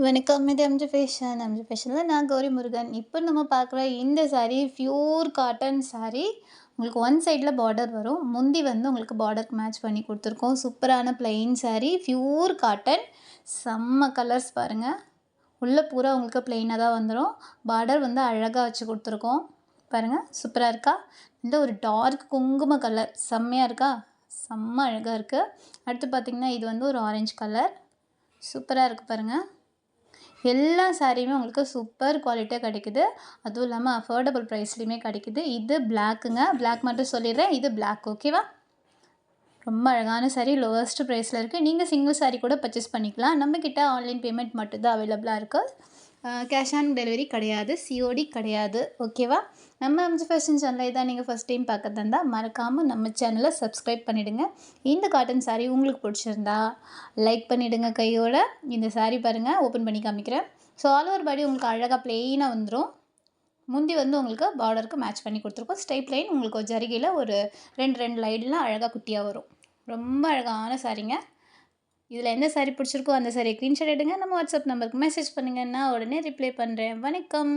வணக்கம். இது எம்ஜி ஃபேஷனில் நான் கௌரி முருகன். இப்போ நம்ம பார்க்குற இந்த சாரீ பியூர் காட்டன் சாரீ. உங்களுக்கு ஒன் சைடில் பார்டர் வரும். முந்தி வந்து உங்களுக்கு பார்டருக்கு மேட்ச் பண்ணி கொடுத்துருக்கோம். சூப்பரான பிளெயின் சாரீ, பியூர் காட்டன். செம்ம கலர்ஸ் பாருங்கள். உள்ளே பூரா உங்களுக்கு பிளெயினாக தான் வந்துடும். பார்டர் வந்து அழகாக வச்சு கொடுத்துருக்கோம். பாருங்கள், சூப்பராக இருக்கா? இந்த ஒரு டார்க் குங்கும கலர் செம்மையாக இருக்கா? செம்ம அழகாக இருக்குது. அடுத்து பார்த்திங்கன்னா இது வந்து ஒரு ஆரஞ்சு கலர். சூப்பராக இருக்குது பாருங்கள். எல்லா சாரியுமே உங்களுக்கு சூப்பர் குவாலிட்டியாக கிடைக்குது. அதுவும் இல்லாமல் அஃபோர்டபுள் ப்ரைஸ்லையுமே கிடைக்குது. இது பிளாக்குங்க. பிளாக் மட்டும் சொல்லிடுறேன். இது பிளாக், ஓகேவா? ரொம்ப அழகான சாரீ, லோவஸ்ட் ப்ரைஸில் இருக்குது. நீங்கள் சிங்கிள் சாரீ கூட பர்ச்சேஸ் பண்ணிக்கலாம். நம்மக்கிட்ட ஆன்லைன் பேமெண்ட் மட்டும்தான் அவைலபிளாக இருக்குது. கேஷ் ஆன் டெலிவரி கிடையாது, சிஓடி கிடையாது, ஓகேவா? நம்ம எம்ஜி ஃபேஷன் சேனலை தான் நீங்கள் ஃபஸ்ட் டைம் பார்க்கறதா இருந்தால் மறக்காமல் நம்ம சேனலை சப்ஸ்கிரைப் பண்ணிவிடுங்க. இந்த காட்டன் சாரீ உங்களுக்கு பிடிச்சிருந்தா லைக் பண்ணிவிடுங்க கையோட. இந்த சாரீ பாருங்கள், ஓப்பன் பண்ணி காமிக்கிறேன். ஸோ ஆல் ஓவர் பாடி உங்களுக்கு அழகாக ப்ளெயினாக வந்துடும். முந்தி வந்து உங்களுக்கு பார்டருக்கு மேட்ச் பண்ணி கொடுத்துருக்கோம். ஸ்ட்ரைட் லைன் உங்களுக்கு ஒரு ஜரிகையில் ஒரு ரெண்டு லைன்லாம் அழகாக குட்டியாக வரும். ரொம்ப அழகான சாரீங்க. இதில் எந்த சாரீ பிடிச்சிருக்கோ அந்த சாரியை ஸ்க்ரீன்ஷாட் எடுங்க. நம்ம வாட்ஸ்அப் நம்பருக்கு மெசேஜ் பண்ணுங்கள். நான் உடனே ரிப்ளை பண்ணுறேன். வணக்கம்.